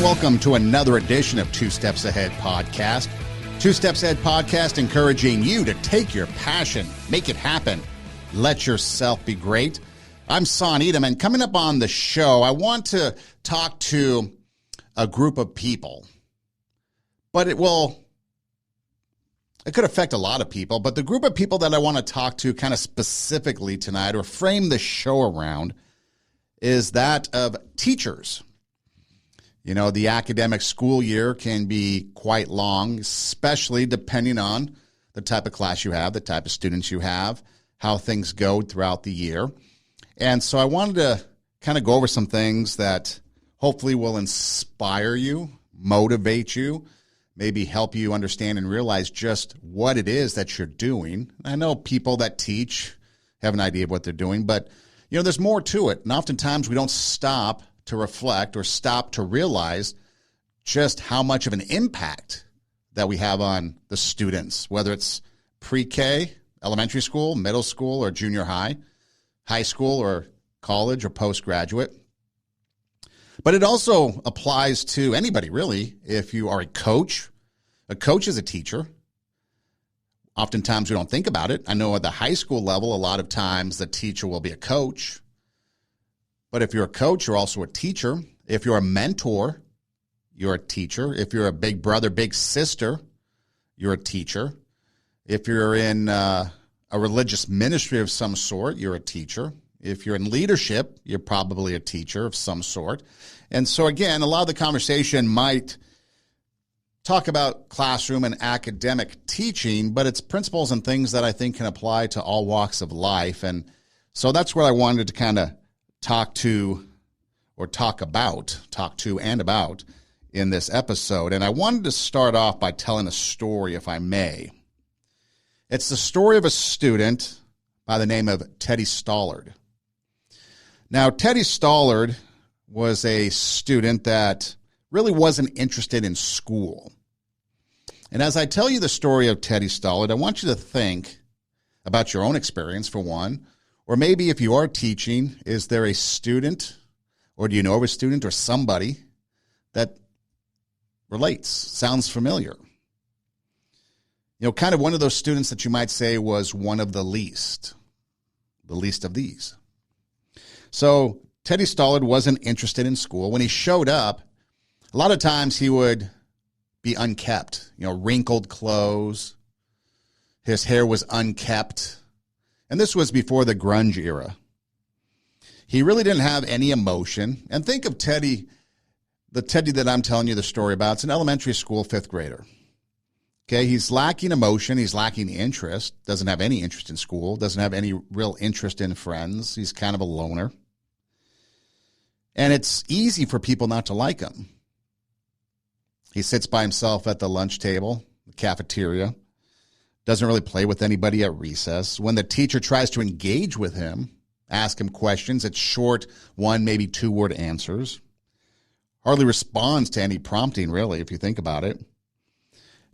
welcome to another edition of Two Steps Ahead Podcast. Two Steps Ahead Podcast encouraging you to take your passion, make it happen, let yourself be great. I'm Son Edom, and coming up on the show, I want to talk to a group of people, but it could affect a lot of people, but the group of people that I want to talk to kind of specifically tonight or frame the show around is that of teachers. You know, the academic school year can be quite long, especially depending on the type of class you have, the type of students you have, how things go throughout the year. And so I wanted to kind of go over some things that hopefully will inspire you, motivate you, maybe help you understand and realize just what it is that you're doing. I know people that teach have an idea of what they're doing, but, you know, there's more to it. And oftentimes we don't stop to reflect or stop to realize just how much of an impact that we have on the students, whether it's pre-K, elementary school, middle school, or junior high, high school, or college, or postgraduate. But it also applies to anybody, really. If you are a coach is a teacher. Oftentimes we don't think about it. I know at the high school level, a lot of times the teacher will be a coach. But if you're a coach, you're also a teacher. If you're a mentor, you're a teacher. If you're a big brother, big sister, you're a teacher. If you're in a religious ministry of some sort, you're a teacher. If you're in leadership, you're probably a teacher of some sort. And so, again, a lot of the conversation might talk about classroom and academic teaching, but it's principles and things that I think can apply to all walks of life. And so that's what I wanted to kind of talk to and about in this episode. And I wanted to start off by telling a story, if I may. It's the story of a student by the name of Teddy Stollard. Now, Teddy Stollard was a student that really wasn't interested in school. And as I tell you the story of Teddy Stollard, I want you to think about your own experience, for one. Or maybe if you are teaching, is there a student, or do you know of a student or somebody that relates, sounds familiar? You know, kind of one of those students that you might say was one of the least of these. So Teddy Stollard wasn't interested in school. When he showed up, a lot of times he would be unkept, you know, wrinkled clothes. His hair was unkept. And this was before the grunge era. He really didn't have any emotion. And think of Teddy, the Teddy that I'm telling you the story about. It's an elementary school fifth grader. Okay, he's lacking emotion. He's lacking interest. Doesn't have any interest in school. Doesn't have any real interest in friends. He's kind of a loner. And it's easy for people not to like him. He sits by himself at the lunch table, the cafeteria. Doesn't really play with anybody at recess. When the teacher tries to engage with him, ask him questions, it's short, one, maybe two-word answers. Hardly responds to any prompting, really, if you think about it.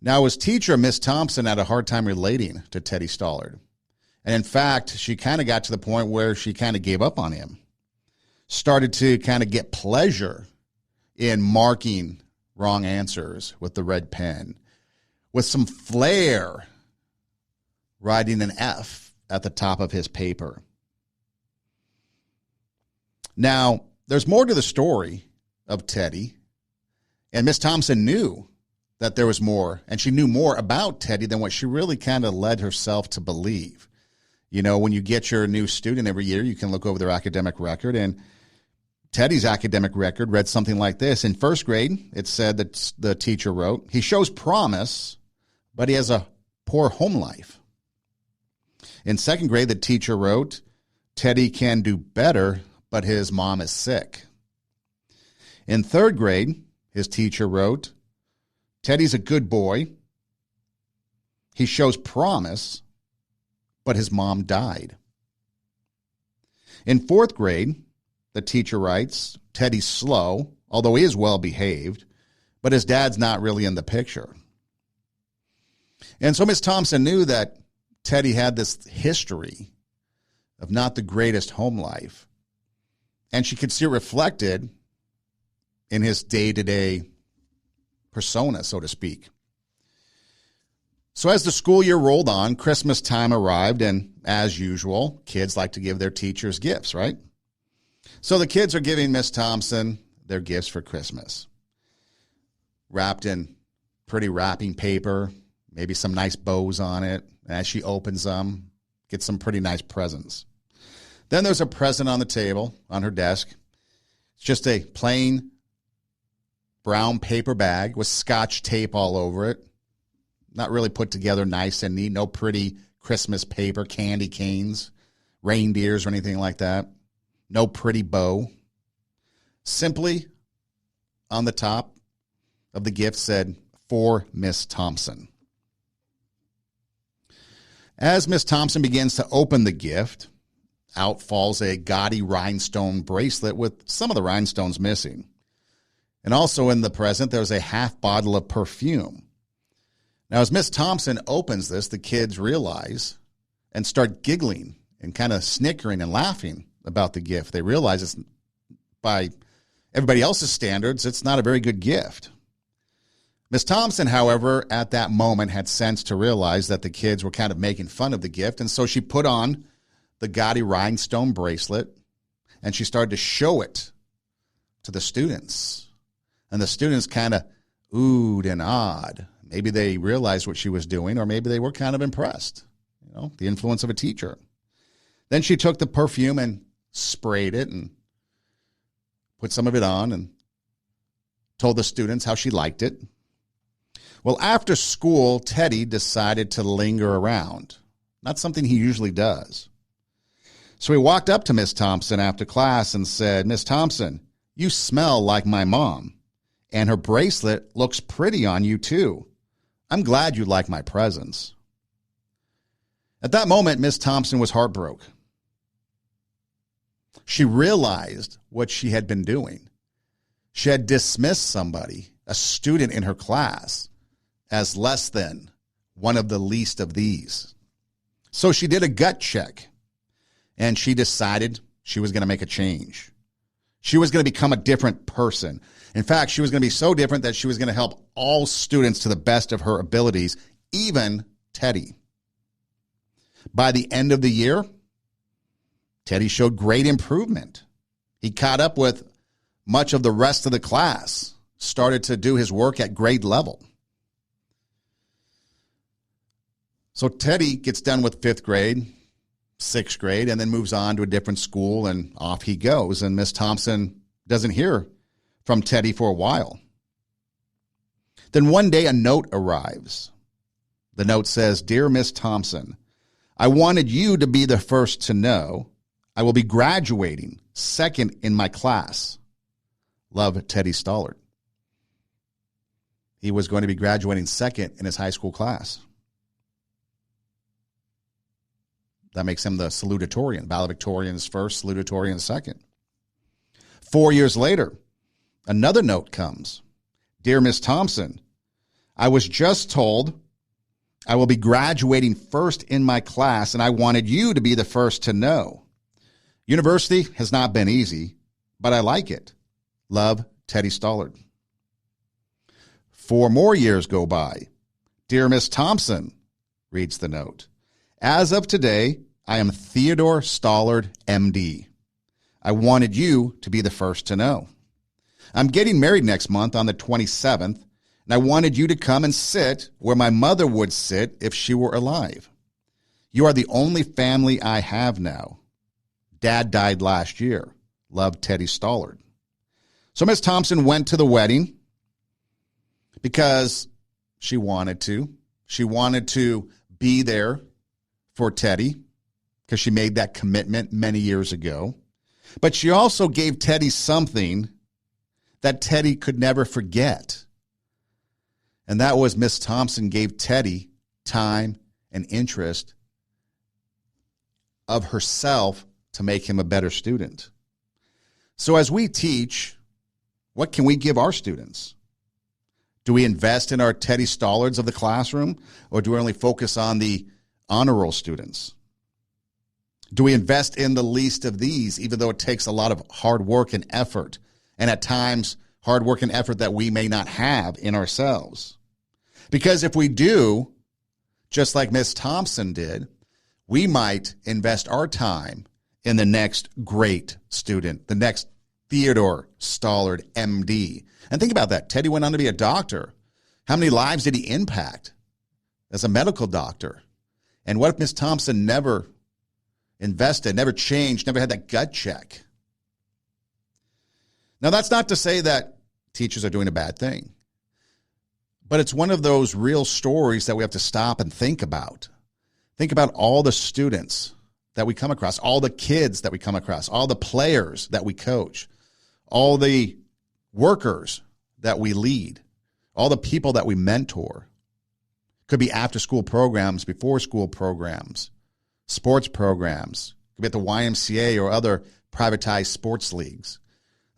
Now, his teacher, Miss Thompson, had a hard time relating to Teddy Stollard. And in fact, she kind of got to the point where she kind of gave up on him. Started to kind of get pleasure in marking wrong answers with the red pen, with some flair, writing an F at the top of his paper. Now, there's more to the story of Teddy, and Miss Thompson knew that there was more, and she knew more about Teddy than what she really kind of led herself to believe. You know, when you get your new student every year, you can look over their academic record, and Teddy's academic record read something like this. In first grade, it said that the teacher wrote, he shows promise, but he has a poor home life. In second grade, the teacher wrote, Teddy can do better, but his mom is sick. In third grade, his teacher wrote, Teddy's a good boy. He shows promise, but his mom died. In fourth grade, the teacher writes, Teddy's slow, although he is well behaved, but his dad's not really in the picture. And so Miss Thompson knew that Teddy had this history of not the greatest home life. And she could see it reflected in his day-to-day persona, so to speak. So as the school year rolled on, Christmas time arrived, and as usual, kids like to give their teachers gifts, right? So the kids are giving Miss Thompson their gifts for Christmas, wrapped in pretty wrapping paper, maybe some nice bows on it. And as she opens them, gets some pretty nice presents. Then there's a present on the table, on her desk. It's just a plain brown paper bag with Scotch tape all over it. Not really put together nice and neat. No pretty Christmas paper, candy canes, reindeers, or anything like that. No pretty bow. Simply on the top of the gift said, "For Miss Thompson." As Miss Thompson begins to open the gift, out falls a gaudy rhinestone bracelet with some of the rhinestones missing. And also in the present, there's a half bottle of perfume. Now, as Miss Thompson opens this, the kids realize and start giggling and kind of snickering and laughing about the gift. They realize it's, by everybody else's standards, it's not a very good gift. Miss Thompson, however, at that moment had sense to realize that the kids were kind of making fun of the gift, and so she put on the gaudy rhinestone bracelet, and she started to show it to the students. And the students kind of oohed and awed. Maybe they realized what she was doing, or maybe they were kind of impressed. You know, the influence of a teacher. Then she took the perfume and sprayed it and put some of it on and told the students how she liked it. Well, after school, Teddy decided to linger around. Not something he usually does. So he walked up to Miss Thompson after class and said, "Miss Thompson, you smell like my mom, and her bracelet looks pretty on you too. I'm glad you like my presents." At that moment, Miss Thompson was heartbroken. She realized what she had been doing. She had dismissed somebody, a student in her class, as less than, one of the least of these. So she did a gut check, and she decided she was going to make a change. She was going to become a different person. In fact, she was going to be so different that she was going to help all students to the best of her abilities, even Teddy. By the end of the year, Teddy showed great improvement. He caught up with much of the rest of the class, started to do his work at grade level. So Teddy gets done with 5th grade, 6th grade, and then moves on to a different school, and off he goes. And Miss Thompson doesn't hear from Teddy for a while. Then one day a note arrives. The note says, "Dear Miss Thompson, I wanted you to be the first to know. I will be graduating 2nd in my class. Love, Teddy Stollard." He was going to be graduating 2nd in his high school class. That makes him the salutatorian. Valedictorian is first, salutatorian is second. 4 years later, another note comes. "Dear Miss Thompson, I was just told I will be graduating 1st in my class, and I wanted you to be the first to know. University has not been easy, but I like it. Love, Teddy Stollard." 4 more years go by. "Dear Miss Thompson," reads the note, "as of today, I am Theodore Stollard, MD. I wanted you to be the first to know. I'm getting married next month on the 27th, and I wanted you to come and sit where my mother would sit if she were alive. You are the only family I have now. Dad died last year. Love, Teddy Stollard." So Miss Thompson went to the wedding because she wanted to. She wanted to be there for Teddy because she made that commitment many years ago. But she also gave Teddy something that Teddy could never forget. And that was Miss Thompson gave Teddy time and interest of herself to make him a better student. So as we teach, what can we give our students? Do we invest in our Teddy Stollards of the classroom, or do we only focus on the honor roll students? Do we invest in the least of these, even though it takes a lot of hard work and effort, and at times hard work and effort that we may not have in ourselves. Because if we do, just like Miss Thompson did, we might invest our time in the next great student, the next Theodore Stollard, MD. And think about that. Teddy went on to be a doctor. How many lives did he impact as a medical doctor? And what if Miss Thompson never invested, never changed, never had that gut check? Now, that's not to say that teachers are doing a bad thing, but it's one of those real stories that we have to stop and think about. Think about all the students that we come across, all the kids that we come across, all the players that we coach, all the workers that we lead, all the people that we mentor. Could be after-school programs, before-school programs, sports programs. Could be at the YMCA or other privatized sports leagues.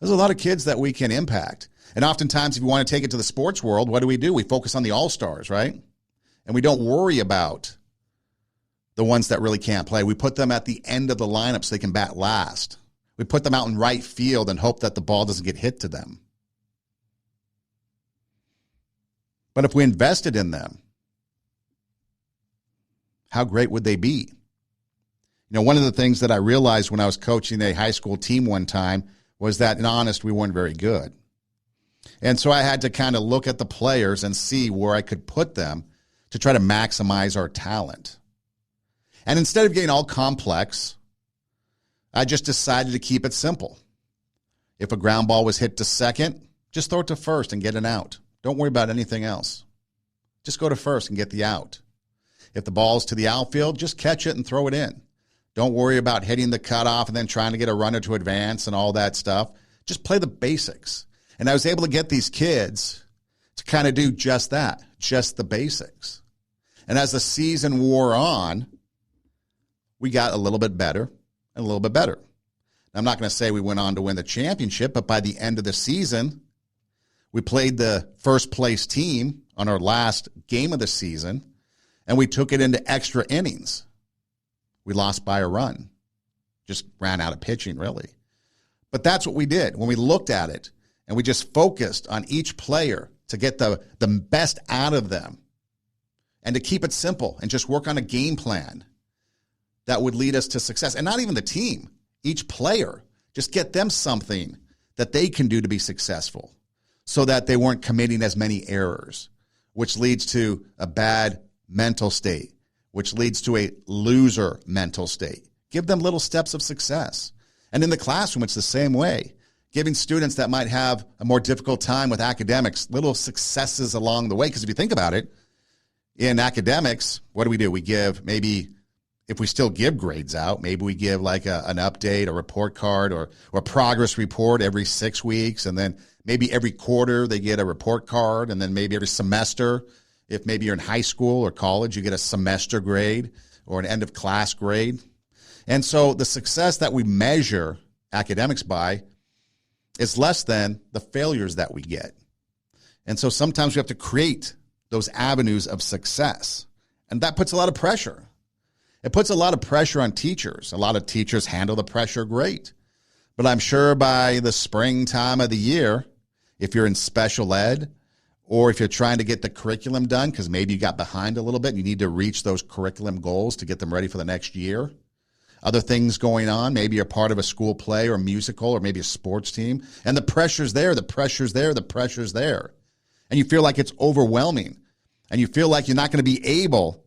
There's a lot of kids that we can impact. And oftentimes, if you want to take it to the sports world, what do? We focus on the all-stars, right? And we don't worry about the ones that really can't play. We put them at the end of the lineup so they can bat last. We put them out in right field and hope that the ball doesn't get hit to them. But if we invested in them, how great would they be? You know, one of the things that I realized when I was coaching a high school team one time was that, in honest, we weren't very good. And so I had to kind of look at the players and see where I could put them to try to maximize our talent. And instead of getting all complex, I just decided to keep it simple. If a ground ball was hit to second, just throw it to first and get an out. Don't worry about anything else. Just go to first and get the out. If the ball's to the outfield, just catch it and throw it in. Don't worry about hitting the cutoff and then trying to get a runner to advance and all that stuff. Just play the basics. And I was able to get these kids to kind of do just that, just the basics. And as the season wore on, we got a little bit better and a little bit better. Now, I'm not going to say we went on to win the championship, but by the end of the season, we played the first place team on our last game of the season, and we took it into extra innings. We lost by a run. Just ran out of pitching, really. But that's what we did when we looked at it, and we just focused on each player to get the best out of them and to keep it simple and just work on a game plan that would lead us to success. And not even the team, each player, just get them something that they can do to be successful so that they weren't committing as many errors, which leads to a bad mental state, which leads to a loser mental state. Give them little steps of success. And in the classroom, it's the same way. Giving students that might have a more difficult time with academics, little successes along the way. Because if you think about it, in academics, what do? We give maybe, if we still give grades out, maybe we give like an update, a report card, or a progress report every 6 weeks. And then maybe every quarter they get a report card. And then maybe every semester, if maybe you're in high school or college, you get a semester grade or an end of class grade. And so the success that we measure academics by is less than the failures that we get. And so sometimes we have to create those avenues of success. And that puts a lot of pressure. It puts a lot of pressure on teachers. A lot of teachers handle the pressure great. But I'm sure by the springtime of the year, if you're in special ed, or if you're trying to get the curriculum done, because maybe you got behind a little bit and you need to reach those curriculum goals to get them ready for the next year. Other things going on, maybe you're part of a school play or a musical or maybe a sports team, and the pressure's there, the pressure's there, the pressure's there. And you feel like it's overwhelming, and you feel like you're not going to be able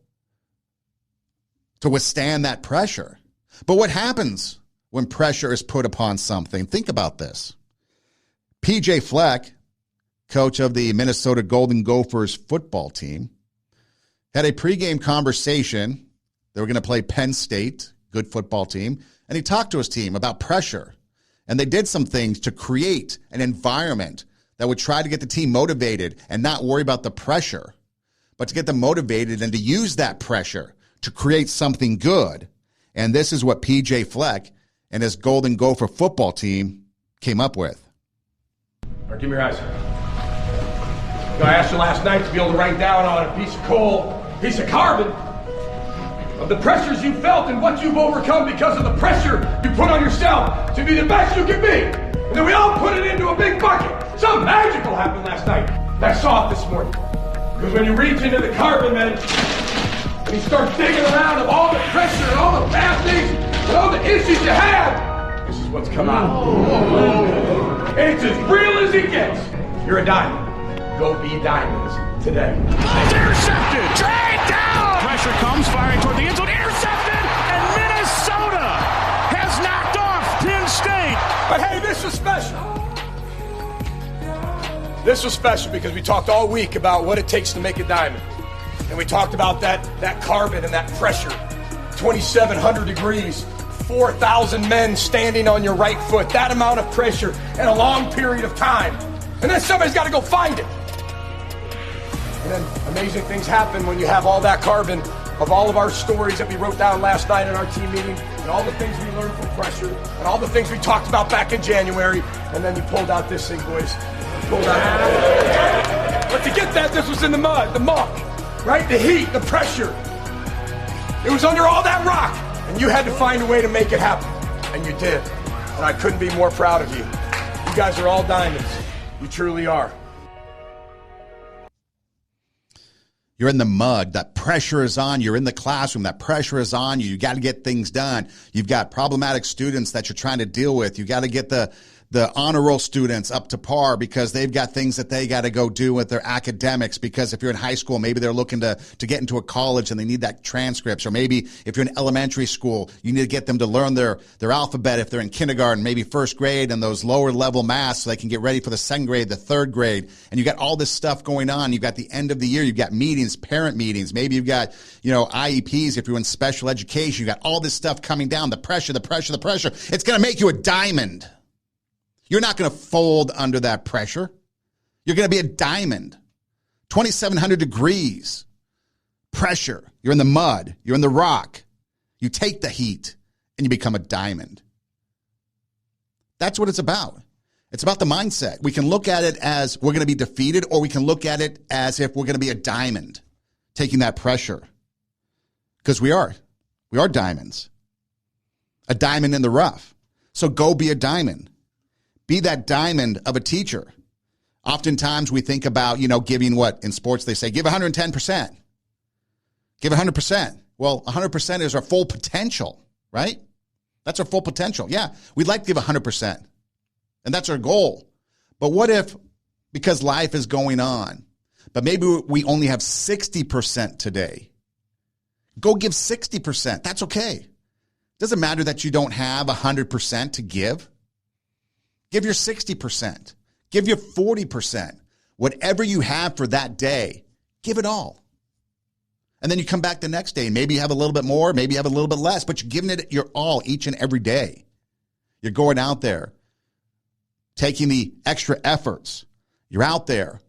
to withstand that pressure. But what happens when pressure is put upon something? Think about this. PJ Fleck, coach of the Minnesota Golden Gophers football team, had a pregame conversation. They were going to play Penn State, good football team, and he talked to his team about pressure. And they did some things to create an environment that would try to get the team motivated and not worry about the pressure, but to get them motivated and to use that pressure to create something good. And this is what PJ Fleck and his Golden Gopher football team came up with. All right, give me your eyes. I asked you last night to be able to write down on a piece of coal, piece of carbon, of the pressures you felt and what you've overcome because of the pressure you put on yourself to be the best you can be. And then we all put it into a big bucket. Something magical happened last night. I saw it this morning. Because when you reach into the carbon, man, and you start digging around of all the pressure and all the bad things and all the issues you have, this is what's come out. And it's as real as it gets. You're a diamond. Go be diamonds today. Intercepted! Dragged down! Pressure comes, firing toward the end zone. Intercepted! And Minnesota has knocked off Penn State. But hey, this was special. This was special because we talked all week about what it takes to make a diamond. And we talked about that carbon and that pressure. 2,700 degrees, 4,000 men standing on your right foot, that amount of pressure in a long period of time. And then somebody's got to go find it. And then amazing things happen when you have all that carbon of all of our stories that we wrote down last night in our team meeting, and all the things we learned from pressure, and all the things we talked about back in January, and then you pulled out this thing, boys. Pulled out. But to get that, this was in the mud, the muck, right? The heat, the pressure. It was under all that rock, and you had to find a way to make it happen, and you did. And I couldn't be more proud of you. You guys are all diamonds. You truly are. You're in the mud. That pressure is on. You're in the classroom. That pressure is on you. You got to get things done. You've got problematic students that you're trying to deal with. You got to get the honor roll students up to par because they've got things that they got to go do with their academics. Because if you're in high school, maybe they're looking to get into a college and they need that transcripts. Or maybe if you're in elementary school, you need to get them to learn their alphabet if they're in kindergarten, maybe first grade, and those lower level math so they can get ready for the second grade, the third grade. And you got all this stuff going on. You've got the end of the year. You've got meetings, parent meetings. Maybe you've got, IEPs if you're in special education. You got all this stuff coming down. The pressure. It's going to make you a diamond. You're not going to fold under that pressure. You're going to be a diamond. 2,700 degrees. Pressure. You're in the mud. You're in the rock. You take the heat and you become a diamond. That's what it's about. It's about the mindset. We can look at it as we're going to be defeated, or we can look at it as if we're going to be a diamond, taking that pressure. Because we are. We are diamonds. A diamond in the rough. So go be a diamond. Be that diamond of a teacher. Oftentimes we think about, giving what in sports they say, give 110%. Give 100%. Well, 100% is our full potential, right? That's our full potential. Yeah, we'd like to give 100%. And that's our goal. But what if, because life is going on, but maybe we only have 60% today? Go give 60%. That's okay. Doesn't matter that you don't have 100% to give. Give your 60%. Give your 40%. Whatever you have for that day, give it all. And then you come back the next day and maybe you have a little bit more, maybe you have a little bit less, but you're giving it your all each and every day. You're going out there, taking the extra efforts. You're out there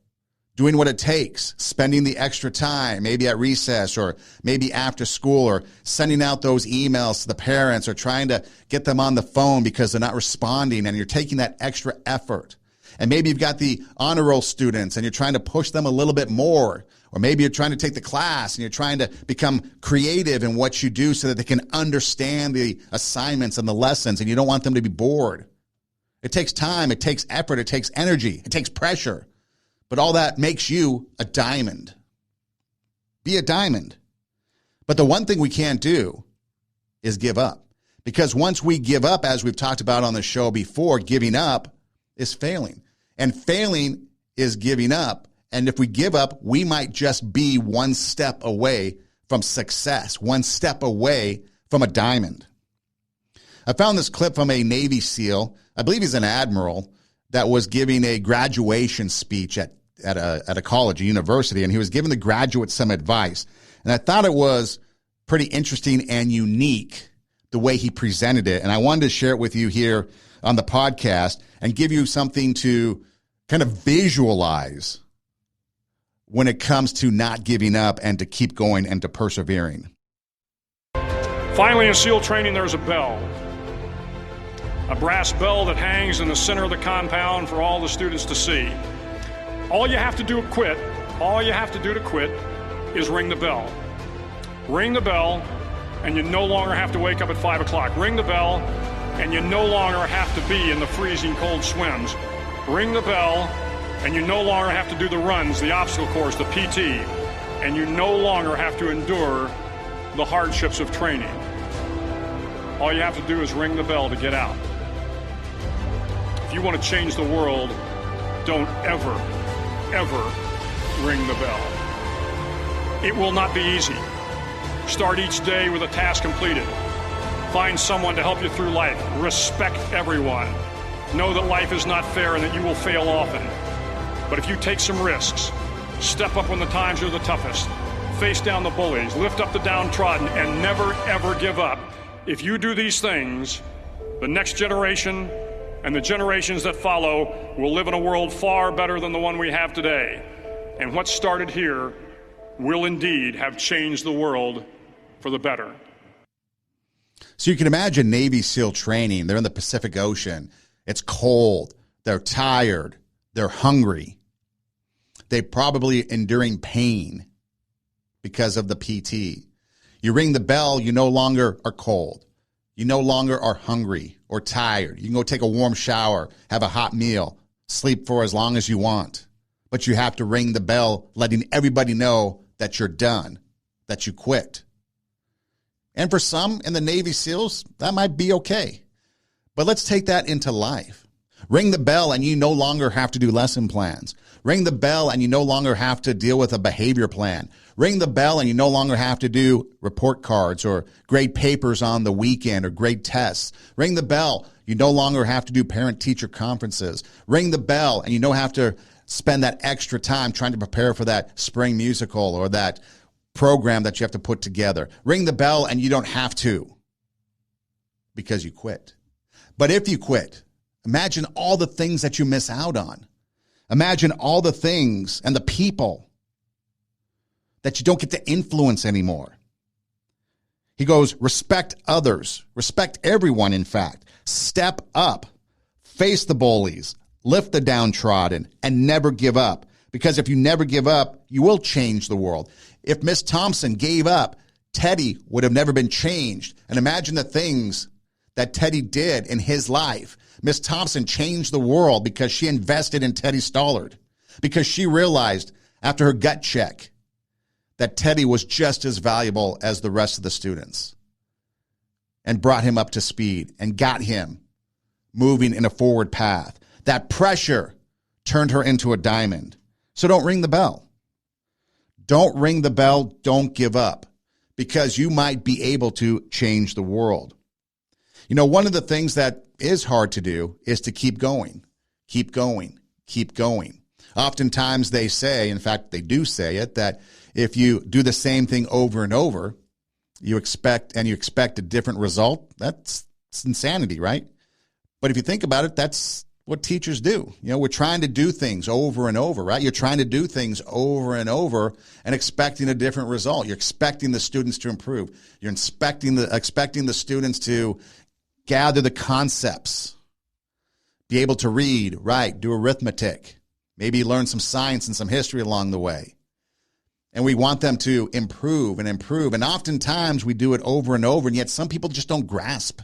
doing what it takes, spending the extra time, maybe at recess or maybe after school, or sending out those emails to the parents or trying to get them on the phone because they're not responding, and you're taking that extra effort. And maybe you've got the honor roll students and you're trying to push them a little bit more, or maybe you're trying to take the class and you're trying to become creative in what you do so that they can understand the assignments and the lessons, and you don't want them to be bored. It takes time, it takes effort, it takes energy, it takes pressure. But all that makes you a diamond. Be a diamond. But the one thing we can't do is give up. Because once we give up, as we've talked about on the show before, giving up is failing. And failing is giving up. And if we give up, we might just be one step away from success, one step away from a diamond. I found this clip from a Navy SEAL, I believe he's an admiral, that was giving a graduation speech at a college, a university, and he was giving the graduates some advice. And I thought it was pretty interesting and unique the way he presented it. And I wanted to share it with you here on the podcast and give you something to kind of visualize when it comes to not giving up and to keep going and to persevering. Finally, in SEAL training, there's a bell. A brass bell that hangs in the center of the compound for all the students to see. All you have to do to quit is ring the bell. Ring the bell, and you no longer have to wake up at 5 o'clock. Ring the bell, and you no longer have to be in the freezing cold swims. Ring the bell, and you no longer have to do the runs, the obstacle course, the PT, and you no longer have to endure the hardships of training. All you have to do is ring the bell to get out. If you want to change the world, don't ever, ever ring the bell. It will not be easy. Start each day with a task completed. Find someone to help you through life. Respect everyone. Know that life is not fair and that you will fail often. But if you take some risks, step up when the times are the toughest, face down the bullies, lift up the downtrodden, and never, ever give up. If you do these things, the next generation and the generations that follow will live in a world far better than the one we have today. And what started here will indeed have changed the world for the better. So you can imagine Navy SEAL training. They're in the Pacific Ocean. It's cold. They're tired. They're hungry. They're probably enduring pain because of the PT. You ring the bell, you no longer are cold. You no longer are hungry or tired. You can go take a warm shower, have a hot meal, sleep for as long as you want. But you have to ring the bell, letting everybody know that you're done, that you quit. And for some in the Navy SEALs, that might be okay. But let's take that into life. Ring the bell and you no longer have to do lesson plans. Ring the bell and you no longer have to deal with a behavior plan. Ring the bell and you no longer have to do report cards or grade papers on the weekend or grade tests. Ring the bell, you no longer have to do parent-teacher conferences. Ring the bell and you don't have to spend that extra time trying to prepare for that spring musical or that program that you have to put together. Ring the bell and you don't have to because you quit. But if you quit, imagine all the things that you miss out on. Imagine all the things and the people that you don't get to influence anymore. He goes, respect others, respect everyone, in fact. Step up, face the bullies, lift the downtrodden, and never give up. Because if you never give up, you will change the world. If Miss Thompson gave up, Teddy would have never been changed. And imagine the things that Teddy did in his life. Miss Thompson changed the world because she invested in Teddy Stollard, because she realized after her gut check that Teddy was just as valuable as the rest of the students, and brought him up to speed and got him moving in a forward path. That pressure turned her into a diamond. So don't ring the bell. Don't ring the bell. Don't give up, because you might be able to change the world. You know, one of the things that is hard to do is to keep going, keep going, keep going. Oftentimes they say, in fact, they do say it, that if you do the same thing over and over, you expect a different result. That's insanity, right? But if you think about it, that's what teachers do. You know, we're trying to do things over and over, right? You're trying to do things over and over and expecting a different result. You're expecting the students to improve. You're expecting the students to gather the concepts, be able to read, write, do arithmetic, maybe learn some science and some history along the way. And we want them to improve and improve. And oftentimes we do it over and over, and yet some people just don't grasp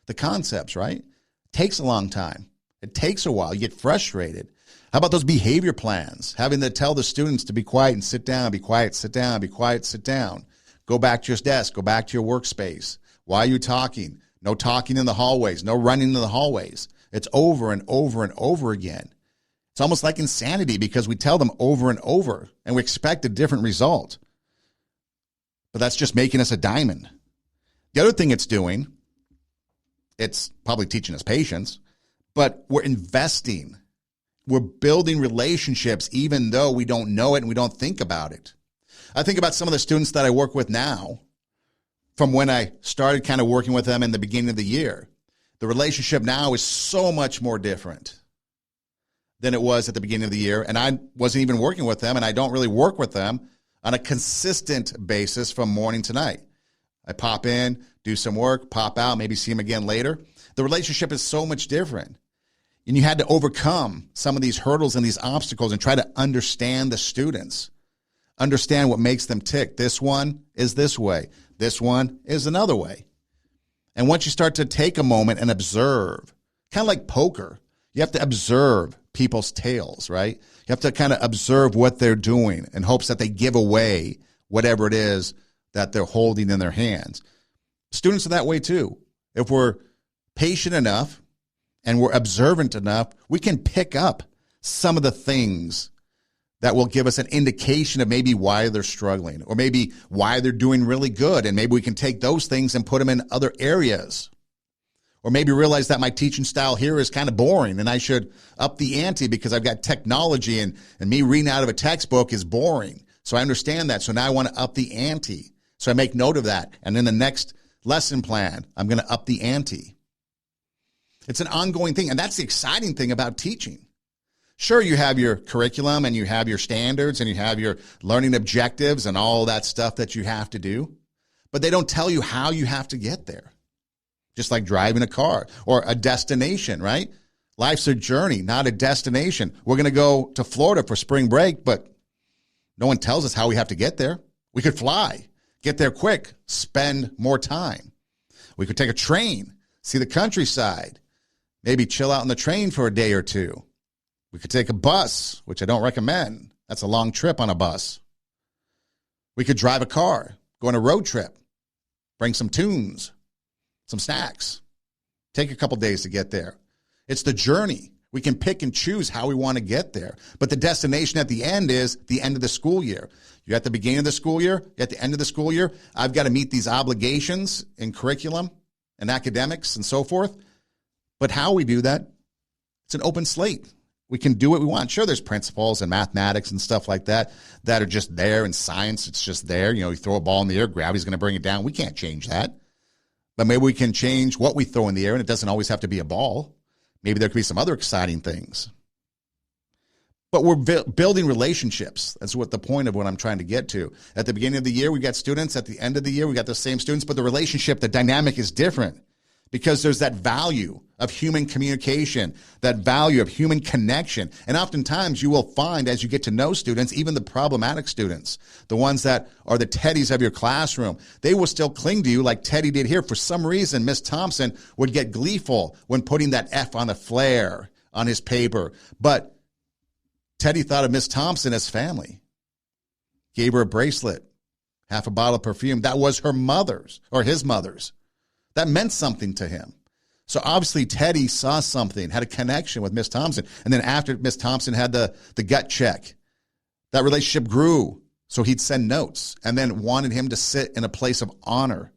the concepts, right? It takes a long time. It takes a while. You get frustrated. How about those behavior plans? Having to tell the students to be quiet and sit down, be quiet, sit down, be quiet, sit down. Go back to your desk, go back to your workspace. Why are you talking? No talking in the hallways, no running in the hallways. It's over and over and over again. It's almost like insanity because we tell them over and over and we expect a different result. But that's just making us a diamond. The other thing it's doing, it's probably teaching us patience, but we're investing. We're building relationships even though we don't know it and we don't think about it. I think about some of the students that I work with now from when I started kind of working with them in the beginning of the year. The relationship now is so much more different than it was at the beginning of the year. And I wasn't even working with them, and I don't really work with them on a consistent basis from morning to night. I pop in, do some work, pop out, maybe see them again later. The relationship is so much different. And you had to overcome some of these hurdles and these obstacles and try to understand the students, understand what makes them tick. This one is this way. This one is another way. And once you start to take a moment and observe, kind of like poker, you have to observe people's tails, right? You have to kind of observe what they're doing in hopes that they give away whatever it is that they're holding in their hands. Students are that way too. If we're patient enough and we're observant enough, we can pick up some of the things that will give us an indication of maybe why they're struggling or maybe why they're doing really good. And maybe we can take those things and put them in other areas. Or maybe realize that my teaching style here is kind of boring and I should up the ante because I've got technology and me reading out of a textbook is boring. So I understand that. So now I want to up the ante. So I make note of that. And in the next lesson plan, I'm going to up the ante. It's an ongoing thing. And that's the exciting thing about teaching. Sure, you have your curriculum and you have your standards and you have your learning objectives and all that stuff that you have to do, but they don't tell you how you have to get there. Just like driving a car or a destination, right? Life's a journey, not a destination. We're going to go to Florida for spring break, but no one tells us how we have to get there. We could fly, get there quick, spend more time. We could take a train, see the countryside, maybe chill out on the train for a day or two. We could take a bus, which I don't recommend. That's a long trip on a bus. We could drive a car, go on a road trip, bring some tunes, some snacks, take a couple days to get there. It's the journey. We can pick and choose how we want to get there. But the destination at the end is the end of the school year. You're at the beginning of the school year, you're at the end of the school year. I've got to meet these obligations in curriculum and academics and so forth. But how we do that, it's an open slate. We can do what we want. Sure, there's principles and mathematics and stuff like that that are just there. In science, it's just there. You know, you throw a ball in the air, gravity's going to bring it down. We can't change that. But maybe we can change what we throw in the air, and it doesn't always have to be a ball. Maybe there could be some other exciting things. But we're building relationships. That's what the point of what I'm trying to get to. At the beginning of the year, we got students. At the end of the year, we got the same students. But the relationship, the dynamic is different. Because there's that value of human communication, that value of human connection. And oftentimes you will find as you get to know students, even the problematic students, the ones that are the Teddies of your classroom, they will still cling to you like Teddy did here. For some reason, Miss Thompson would get gleeful when putting that F on a flare on his paper. But Teddy thought of Miss Thompson as family, gave her a bracelet, half a bottle of perfume. That was her mother's or his mother's. That meant something to him. So obviously Teddy saw something, had a connection with Miss Thompson. And then after Miss Thompson had the gut check, that relationship grew. So he'd send notes and then wanted him to sit in a place of honor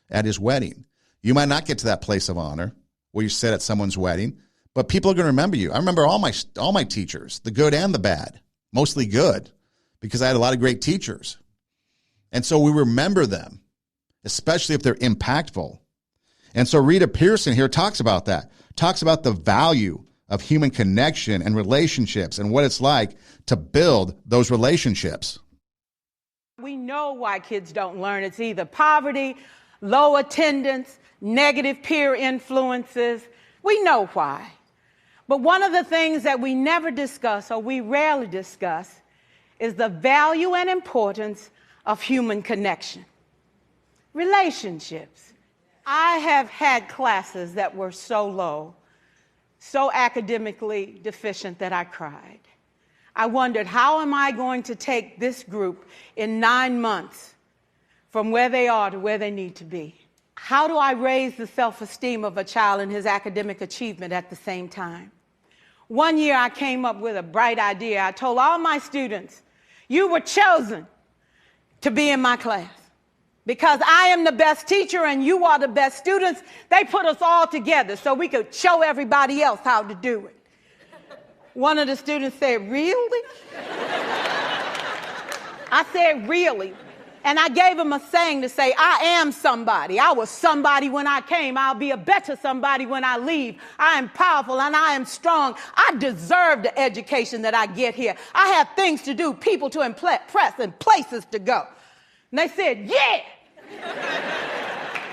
at his wedding. You might not get to that place of honor where you sit at someone's wedding, but people are going to remember you. I remember all my teachers, the good and the bad, mostly good, because I had a lot of great teachers. And so we remember them, especially if they're impactful. And so Rita Pierson here talks about that, talks about the value of human connection and relationships and what it's like to build those relationships. We know why kids don't learn. It's either poverty, low attendance, negative peer influences. We know why. But one of the things that we never discuss or we rarely discuss is the value and importance of human connection. Relationships. I have had classes that were so low, so academically deficient that I cried. I wondered, how am I going to take this group in 9 months from where they are to where they need to be? How do I raise the self-esteem of a child and his academic achievement at the same time? One year I came up with a bright idea. I told all my students, you were chosen to be in my class. Because I am the best teacher and you are the best students, they put us all together so we could show everybody else how to do it. One of the students said, really? I said, really? And I gave him a saying to say, I am somebody. I was somebody when I came. I'll be a better somebody when I leave. I am powerful and I am strong. I deserve the education that I get here. I have things to do, people to impress, and places to go. And they said, yeah.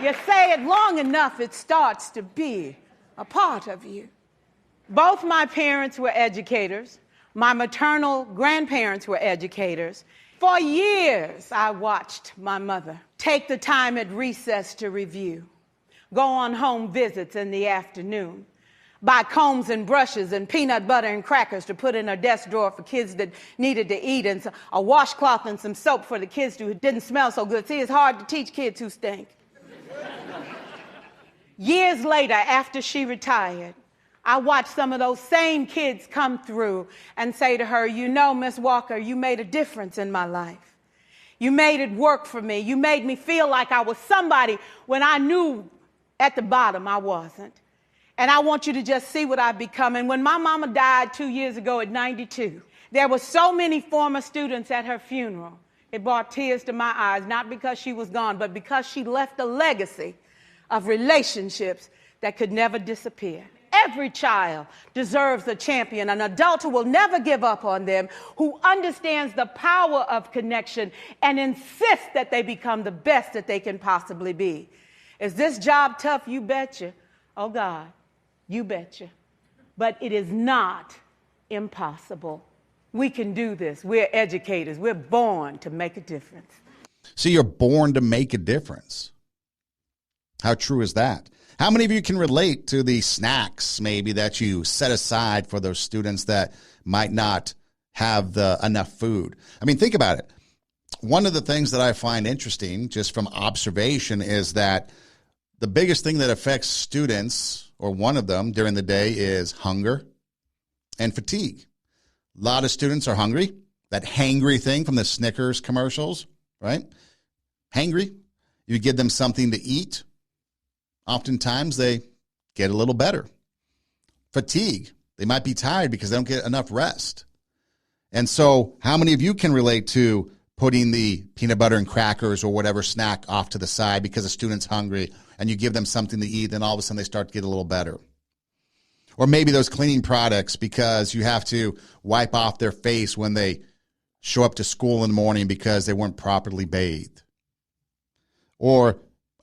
You say it long enough, it starts to be a part of you. Both my parents were educators. My maternal grandparents were educators. For years, I watched my mother take the time at recess to review. go on home visits in the afternoon, buy combs and brushes and peanut butter and crackers to put in her desk drawer for kids that needed to eat, and a washcloth and some soap for the kids who didn't smell so good. See, it's hard to teach kids who stink. Years later, after she retired, I watched some of those same kids come through and say to her, you know, Miss Walker, you made a difference in my life. You made it work for me. You made me feel like I was somebody when I knew at the bottom I wasn't. And I want you to just see what I've become. And when my mama died 2 years ago at 92, there were so many former students at her funeral. It brought tears to my eyes, not because she was gone, but because she left a legacy of relationships that could never disappear. Every child deserves a champion, an adult who will never give up on them, who understands the power of connection and insists that they become the best that they can possibly be. Is this job tough? You betcha. Oh, God, you betcha. But it is not impossible. We can do this. We're educators. We're born to make a difference. So you're born to make a difference. How true is that? How many of you can relate to the snacks maybe that you set aside for those students that might not have enough food? I mean, think about it. One of the things that I find interesting just from observation is that the biggest thing that affects students, or one of them during the day, is hunger and fatigue. A lot of students are hungry. That hangry thing from the Snickers commercials, right? Hangry. You give them something to eat. Oftentimes they get a little better. Fatigue. They might be tired because they don't get enough rest. And so how many of you can relate to putting the peanut butter and crackers or whatever snack off to the side because a student's hungry and you give them something to eat, then all of a sudden they start to get a little better? Or maybe those cleaning products because you have to wipe off their face when they show up to school in the morning because they weren't properly bathed. Or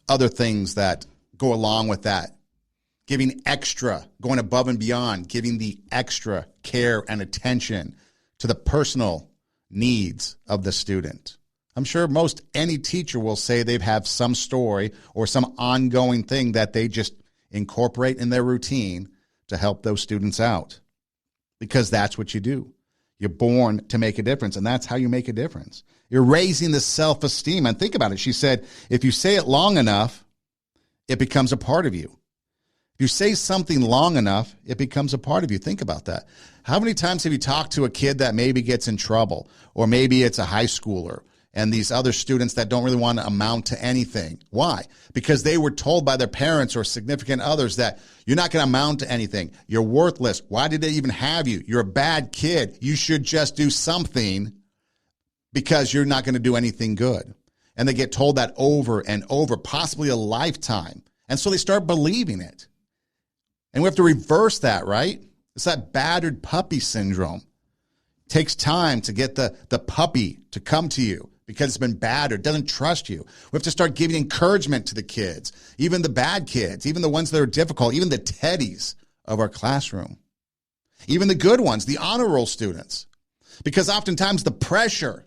other things that go along with that. Giving extra, going above and beyond, giving the extra care and attention to the personal needs of the student. I'm sure most any teacher will say they have some story or some ongoing thing that they just incorporate in their routine to help those students out. Because that's what you do. You're born to make a difference, and that's how you make a difference. You're raising the self-esteem. And think about it. She said, if you say it long enough, it becomes a part of you. If you say something long enough, it becomes a part of you. Think about that. How many times have you talked to a kid that maybe gets in trouble, or maybe it's a high schooler and these other students that don't really want to amount to anything? Why? Because they were told by their parents or significant others that you're not going to amount to anything. You're worthless. Why did they even have you? You're a bad kid. You should just do something because you're not going to do anything good. And they get told that over and over, possibly a lifetime. And so they start believing it. And we have to reverse that, right? It's that battered puppy syndrome. It takes time to get the puppy to come to you because it's been battered, doesn't trust you. We have to start giving encouragement to the kids, even the bad kids, even the ones that are difficult, even the teddies of our classroom, even the good ones, the honor roll students. Because oftentimes the pressure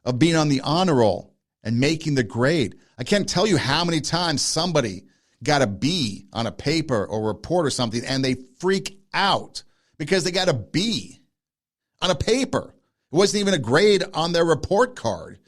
of being on the honor roll and making the grade. I can't tell you how many times somebody got a B on a paper or report or something and they freak out because they got a B on a paper. It wasn't even a grade on their report card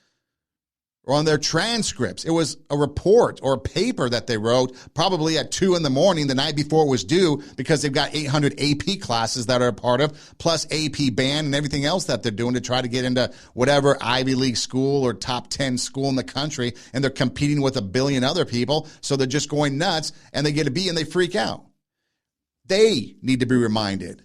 or on their transcripts. It was a report or a paper that they wrote probably at 2 a.m. the night before it was due because they've got 800 AP classes that are a part of, plus AP band and everything else that they're doing to try to get into whatever Ivy League school or top 10 school in the country, and they're competing with a billion other people, so they're just going nuts, and they get a B and they freak out. They need to be reminded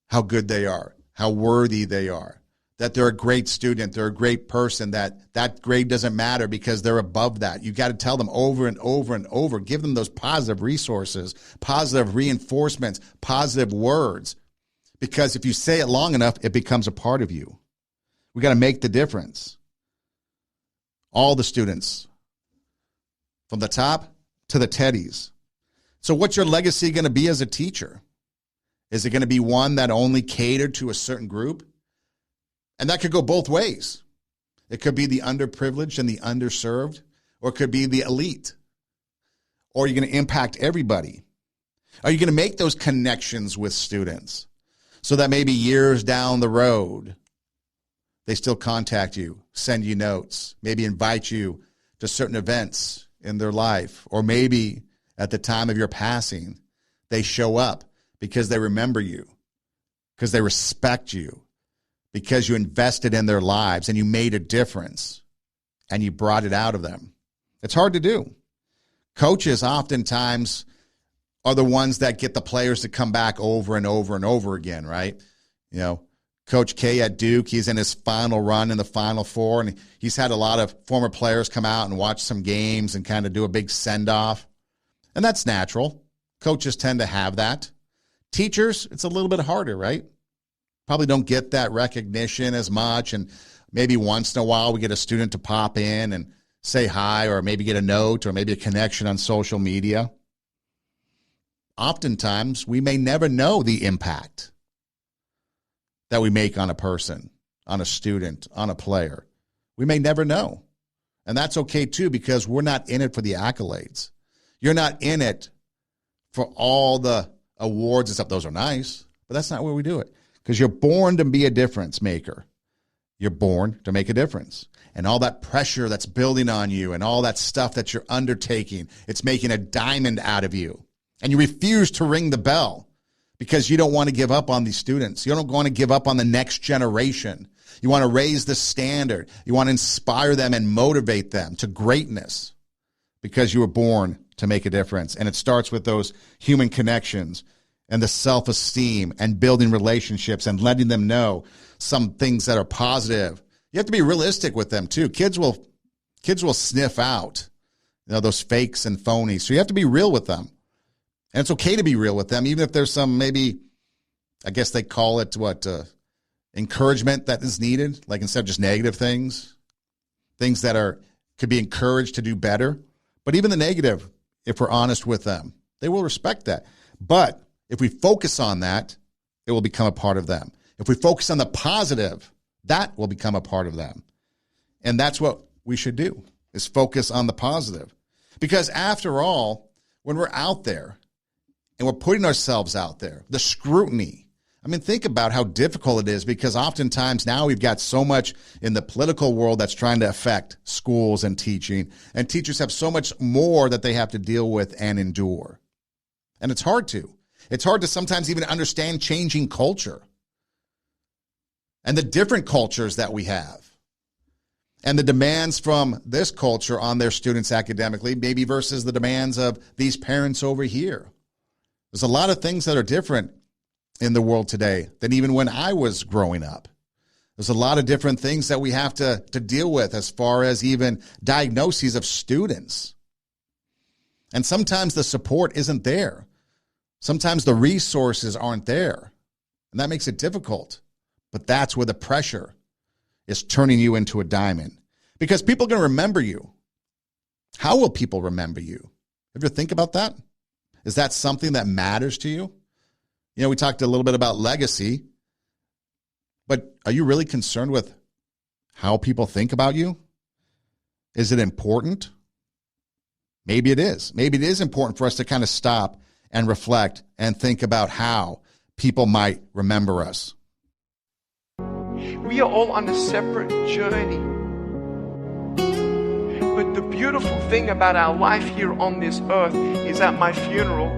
how good they are, how worthy they are, that they're a great student, they're a great person, that grade doesn't matter because they're above that. You got to tell them over and over and over. Give them those positive resources, positive reinforcements, positive words. Because if you say it long enough, it becomes a part of you. We got to make the difference. All the students, from the top to the teddies. So what's your legacy going to be as a teacher? Is it going to be one that only catered to a certain group? And that could go both ways. It could be the underprivileged and the underserved, or it could be the elite. Or are you going to impact everybody? Are you going to make those connections with students so that maybe years down the road, they still contact you, send you notes, maybe invite you to certain events in their life, or maybe at the time of your passing, they show up because they remember you, because they respect you, because you invested in their lives and you made a difference and you brought it out of them. It's hard to do. Coaches oftentimes are the ones that get the players to come back over and over and over again, right? You know, Coach K at Duke, he's in his final run in the Final Four, and he's had a lot of former players come out and watch some games and kind of do a big send-off. And that's natural. Coaches tend to have that. Teachers, it's a little bit harder, right? Probably don't get that recognition as much, and maybe once in a while we get a student to pop in and say hi, or maybe get a note, or maybe a connection on social media. Oftentimes, we may never know the impact that we make on a person, on a student, on a player. We may never know. And that's okay too, because we're not in it for the accolades. You're not in it for all the awards and stuff. Those are nice, but that's not where we do it. Because you're born to be a difference maker. You're born to make a difference. And all that pressure that's building on you and all that stuff that you're undertaking, it's making a diamond out of you. And you refuse to ring the bell because you don't want to give up on these students. You don't want to give up on the next generation. You want to raise the standard. You want to inspire them and motivate them to greatness because you were born to make a difference. And it starts with those human connections and the self-esteem and building relationships and letting them know some things that are positive. You have to be realistic with them too. Kids will sniff out, those fakes and phonies. So you have to be real with them. And it's okay to be real with them, even if there's some, maybe, I guess they call it encouragement that is needed, like instead of just negative things that could be encouraged to do better. But even the negative, if we're honest with them, they will respect that. But if we focus on that, it will become a part of them. If we focus on the positive, that will become a part of them. And that's what we should do, is focus on the positive. Because after all, when we're out there and we're putting ourselves out there, the scrutiny, think about how difficult it is, because oftentimes now we've got so much in the political world that's trying to affect schools and teaching, and teachers have so much more that they have to deal with and endure. And it's hard to. It's hard to sometimes even understand changing culture and the different cultures that we have and the demands from this culture on their students academically, maybe versus the demands of these parents over here. There's a lot of things that are different in the world today than even when I was growing up. There's a lot of different things that we have to deal with as far as even diagnoses of students. And sometimes the support isn't there. Sometimes the resources aren't there. And that makes it difficult. But that's where the pressure is turning you into a diamond. Because people are going to remember you. How will people remember you? Ever think about that? Is that something that matters to you? We talked a little bit about legacy, but are you really concerned with how people think about you? Is it important? Maybe it is. Maybe it is important for us to kind of stop and reflect and think about how people might remember us. We are all on a separate journey. But the beautiful thing about our life here on this earth is at my funeral,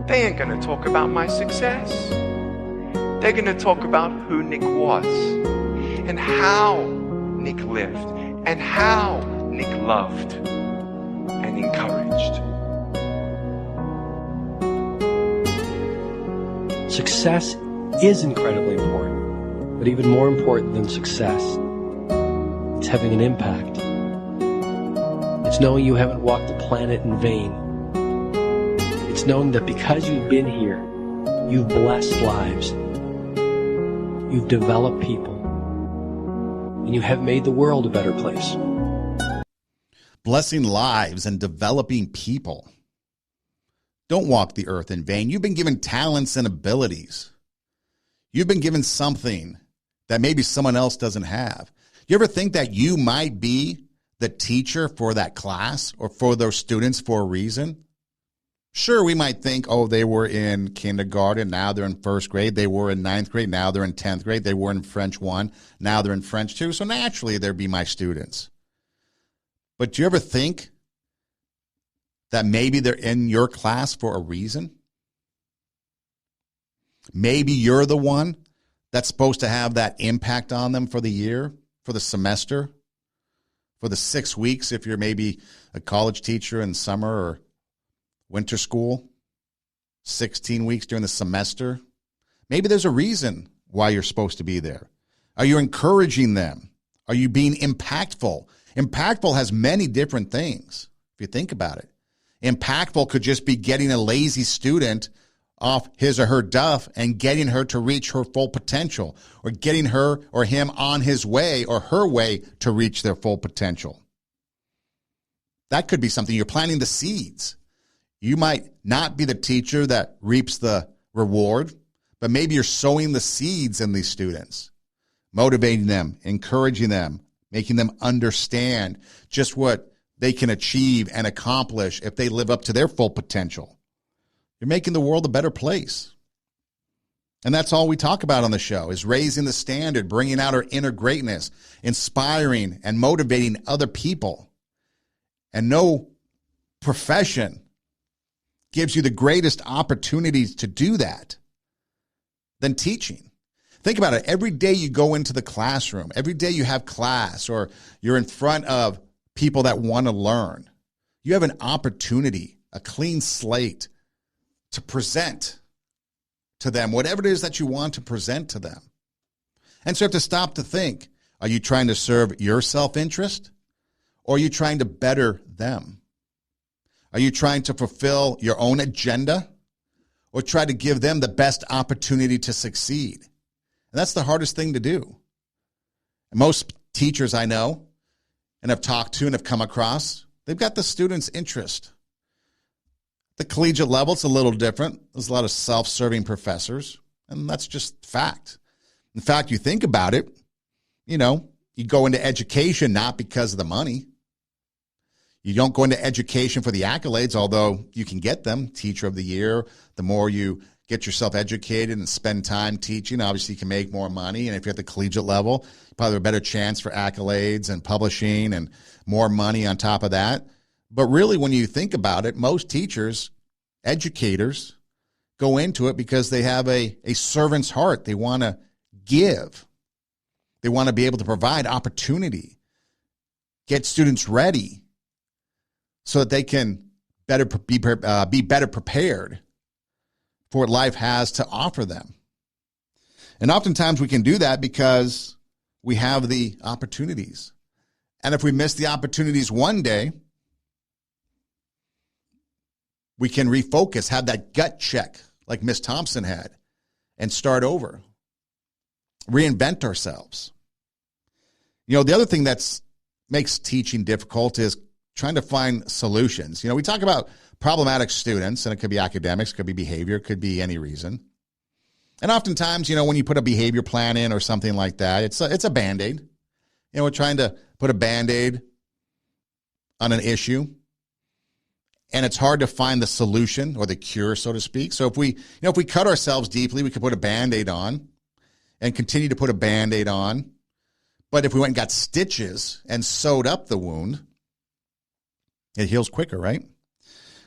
they ain't going to talk about my success. They're going to talk about who Nick was and how Nick lived and how Nick loved and encouraged. Success is incredibly important, but even more important than success, it's having an impact. It's knowing you haven't walked the planet in vain. It's knowing that because you've been here, you've blessed lives, you've developed people, and you have made the world a better place. Blessing lives and developing people. Don't walk the earth in vain. You've been given talents and abilities. You've been given something that maybe someone else doesn't have. You ever think that you might be the teacher for that class or for those students for a reason? Sure, we might think, oh, they were in kindergarten, now they're in first grade. They were in ninth grade, now they're in 10th grade. They were in French 1, now they're in French 2. So naturally, they'd be my students. But do you ever think that maybe they're in your class for a reason? Maybe you're the one that's supposed to have that impact on them for the year, for the semester, for the 6 weeks if you're maybe a college teacher in summer or winter school, 16 weeks during the semester. Maybe there's a reason why you're supposed to be there. Are you encouraging them? Are you being impactful? Impactful has many different things, if you think about it. Impactful could just be getting a lazy student off his or her duff and getting her to reach her full potential, or getting her or him on his way or her way to reach their full potential. That could be something. You're planting the seeds. You might not be the teacher that reaps the reward, but maybe you're sowing the seeds in these students, motivating them, encouraging them, making them understand just what they can achieve and accomplish if they live up to their full potential. You're making the world a better place. And that's all we talk about on the show, is raising the standard, bringing out our inner greatness, inspiring and motivating other people. And no profession gives you the greatest opportunities to do that than teaching. Think about it. Every day you go into the classroom, every day you have class, or you're in front of people that want to learn, you have an opportunity, a clean slate to present to them whatever it is that you want to present to them. And so you have to stop to think, are you trying to serve your self-interest, or are you trying to better them? Are you trying to fulfill your own agenda, or try to give them the best opportunity to succeed? And that's the hardest thing to do. And most teachers I know and have talked to and have come across, they've got the student's interest. The collegiate level, it's a little different. There's a lot of self-serving professors, and that's just fact. In fact, you think about it, you go into education not because of the money. You don't go into education for the accolades, although you can get them. Teacher of the year, the more you get yourself educated and spend time teaching, obviously you can make more money. And if you're at the collegiate level, you probably have a better chance for accolades and publishing and more money on top of that. But really, when you think about it, most teachers, educators, go into it because they have a servant's heart. They want to give. They want to be able to provide opportunity, get students ready so that they can be better prepared for what life has to offer them. And oftentimes we can do that because we have the opportunities. And if we miss the opportunities one day, we can refocus, have that gut check like Miss Thompson had, and start over, reinvent ourselves. The other thing that makes teaching difficult is trying to find solutions. We talk about problematic students, and it could be academics, could be behavior, could be any reason. And oftentimes, when you put a behavior plan in or something like that, it's a Band-Aid. We're trying to put a Band-Aid on an issue, and it's hard to find the solution or the cure, so to speak. So if we cut ourselves deeply, we could put a Band-Aid on and continue to put a Band-Aid on. But if we went and got stitches and sewed up the wound, it heals quicker, right?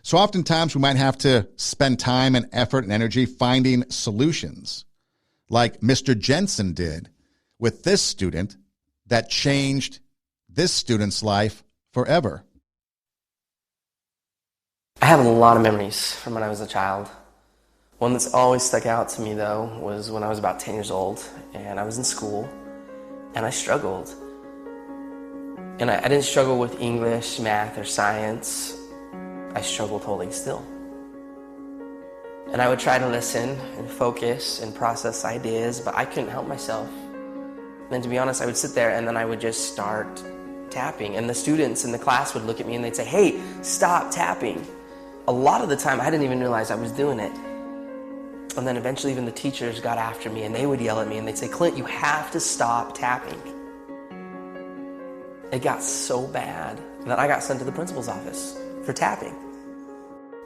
So oftentimes we might have to spend time and effort and energy finding solutions, like Mr. Jensen did with this student that changed this student's life forever. I have a lot of memories from when I was a child. One that's always stuck out to me, though, was when I was about 10 years old, and I was in school, and I struggled. And I didn't struggle with English, math, or science. I struggled holding still. And I would try to listen and focus and process ideas, but I couldn't help myself. And to be honest, I would sit there and then I would just start tapping. And the students in the class would look at me and they'd say, "Hey, stop tapping." A lot of the time, I didn't even realize I was doing it. And then eventually even the teachers got after me and they would yell at me and they'd say, "Clint, you have to stop tapping." It got so bad that I got sent to the principal's office for tapping.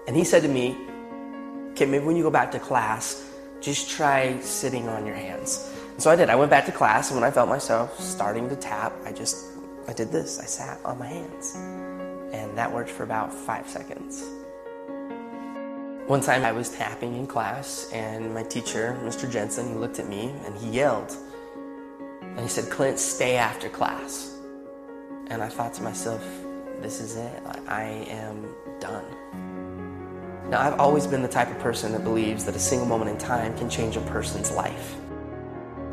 And he said to me, okay, maybe when you go back to class, just try sitting on your hands. And so I did. I went back to class, and when I felt myself starting to tap, I did this. I sat on my hands. And that worked for about 5 seconds. One time I was tapping in class, and my teacher, Mr. Jensen, he looked at me and he yelled. And he said, Clint, stay after class. And I thought to myself, this is it. I am done. Now, I've always been the type of person that believes that a single moment in time can change a person's life.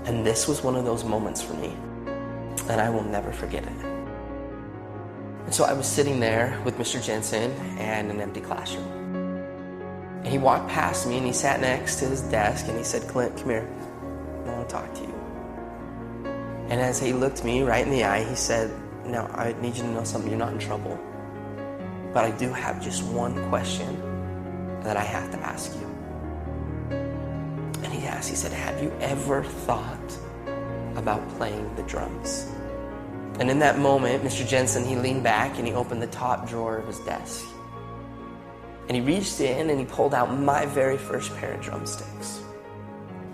And this was one of those moments for me. And I will never forget it. And so I was sitting there with Mr. Jensen and an empty classroom. And he walked past me and he sat next to his desk and he said, Clint, come here. I want to talk to you. And as he looked me right in the eye, he said, now I need you to know something. You're not in trouble. But I do have just one question that I have to ask you. And he asked, he said, have you ever thought about playing the drums? And in that moment, Mr. Jensen, he leaned back and he opened the top drawer of his desk. And he reached in and he pulled out my very first pair of drumsticks.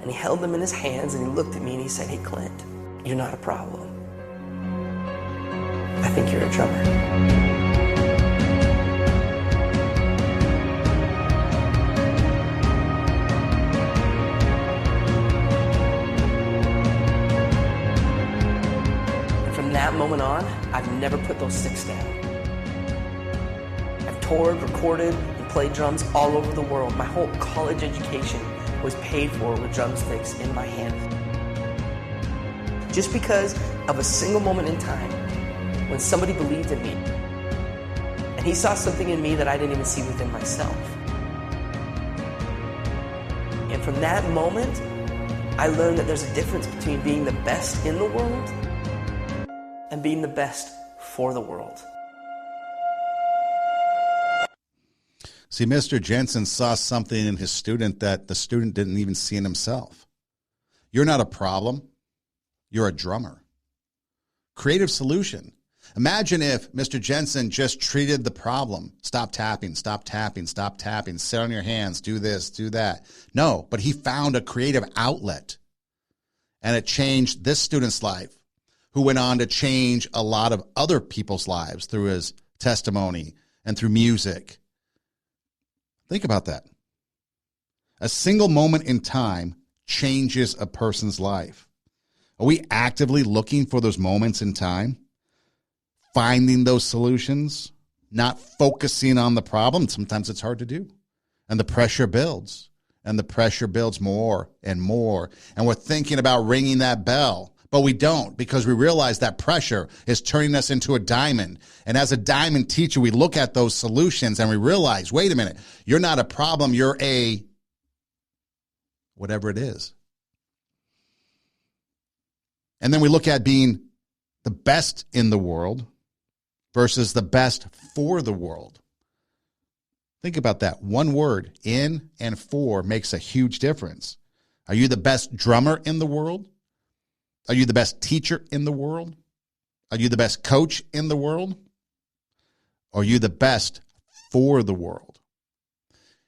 And he held them in his hands and he looked at me and he said, hey, Clint, you're not a problem. I think you're a drummer. And from that moment on, I've never put those sticks down. I've toured, recorded, and played drums all over the world. My whole college education was paid for with drumsticks in my hand. Just because of a single moment in time when somebody believed in me and he saw something in me that I didn't even see within myself. And from that moment, I learned that there's a difference between being the best in the world and being the best for the world. See, Mr. Jensen saw something in his student that the student didn't even see in himself. You're not a problem. You're a drummer. Creative solution. Imagine if Mr. Jensen just treated the problem. Stop tapping, stop tapping, stop tapping. Sit on your hands, do this, do that. No, but he found a creative outlet. And it changed this student's life, who went on to change a lot of other people's lives through his testimony and through music. Think about that. A single moment in time changes a person's life. Are we actively looking for those moments in time? Finding those solutions? Not focusing on the problem? Sometimes it's hard to do. And the pressure builds. And the pressure builds more and more. And we're thinking about ringing that bell. But we don't, because we realize that pressure is turning us into a diamond. And as a diamond teacher, we look at those solutions and we realize, wait a minute, you're not a problem, you're a whatever it is. And then we look at being the best in the world versus the best for the world. Think about that. One word, in and for, makes a huge difference. Are you the best drummer in the world? Are you the best teacher in the world? Are you the best coach in the world? Or are you the best for the world?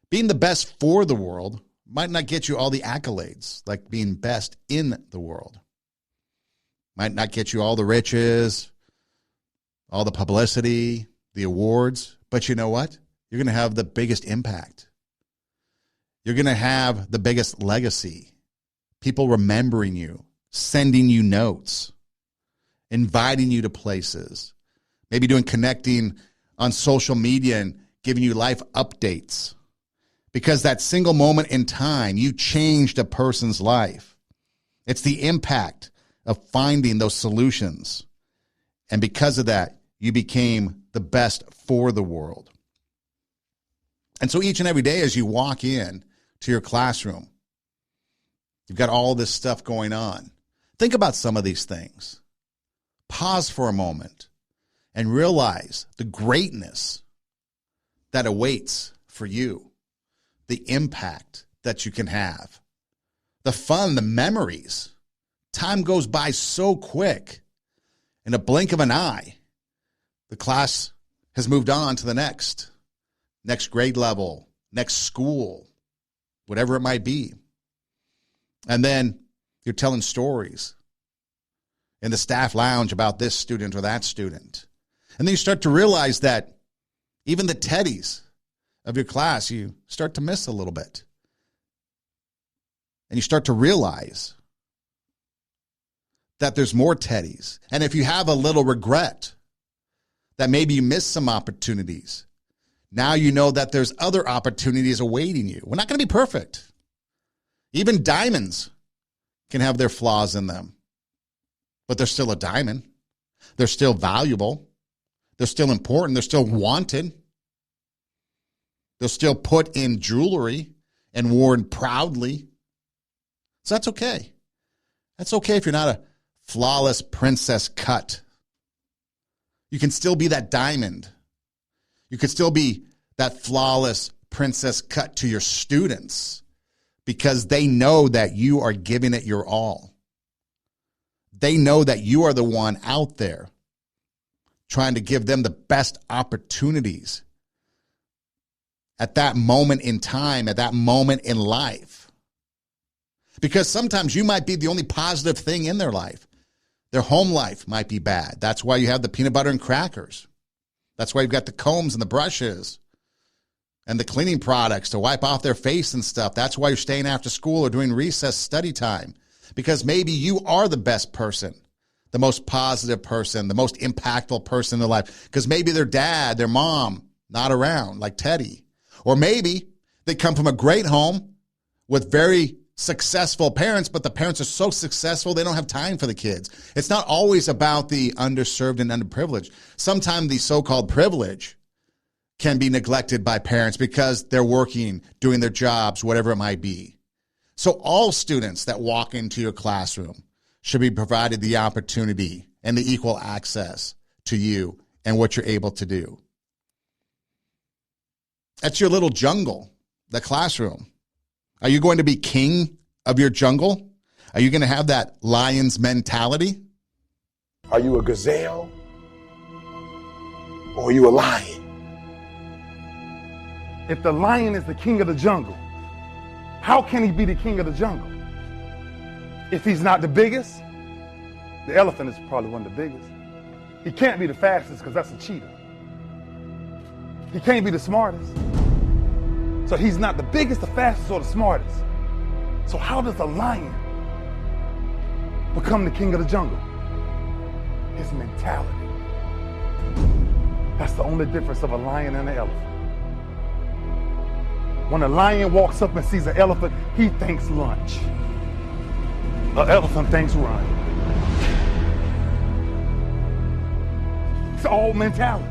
Being the best for the world might not get you all the accolades, like being best in the world. Might not get you all the riches, all the publicity, the awards. But you know what? You're going to have the biggest impact. You're going to have the biggest legacy. People remembering you, sending you notes, inviting you to places, maybe doing connecting on social media and giving you life updates. Because that single moment in time, you changed a person's life. It's the impact of finding those solutions. And because of that, you became the best for the world. And so each and every day as you walk in to your classroom, you've got all this stuff going on. Think about some of these things. Pause for a moment and realize the greatness that awaits for you, the impact that you can have, the fun, the memories. Time goes by so quick. In a blink of an eye, the class has moved on to the next grade level, next school, whatever it might be. And then you're telling stories in the staff lounge about this student or that student. And then you start to realize that even the Teddies of your class, you start to miss a little bit. And you start to realize that there's more Teddies. And if you have a little regret that maybe you missed some opportunities, now you know that there's other opportunities awaiting you. We're not going to be perfect. Even diamonds can have their flaws in them. But they're still a diamond. They're still valuable. They're still important. They're still wanted. They're still put in jewelry and worn proudly. So that's okay. That's okay if you're not a flawless princess cut. You can still be that diamond. You could still be that flawless princess cut to your students because they know that you are giving it your all. They know that you are the one out there trying to give them the best opportunities at that moment in time, at that moment in life. Because sometimes you might be the only positive thing in their life. Their home life might be bad. That's why you have the peanut butter and crackers. That's why you've got the combs and the brushes and the cleaning products to wipe off their face and stuff. That's why you're staying after school or doing recess study time. Because maybe you are the best person, the most positive person, the most impactful person in their life. Because maybe their dad, their mom, not around, like Teddy. Or maybe they come from a great home with very successful parents, but the parents are so successful they don't have time for the kids. It's not always about the underserved and underprivileged. Sometimes the so-called privilege can be neglected by parents because they're working, doing their jobs, whatever it might be. So all students that walk into your classroom should be provided the opportunity and the equal access to you and what you're able to do. That's your little jungle, the classroom. Are you going to be king of your jungle? Are you going to have that lion's mentality? Are you a gazelle or are you a lion? If the lion is the king of the jungle, how can he be the king of the jungle? If he's not the biggest, the elephant is probably one of the biggest. He can't be the fastest because that's a cheetah. He can't be the smartest. So he's not the biggest, the fastest, or the smartest. So how does a lion become the king of the jungle? His mentality. That's the only difference of a lion and an elephant. When a lion walks up and sees an elephant, he thinks lunch. An elephant thinks run. It's all mentality.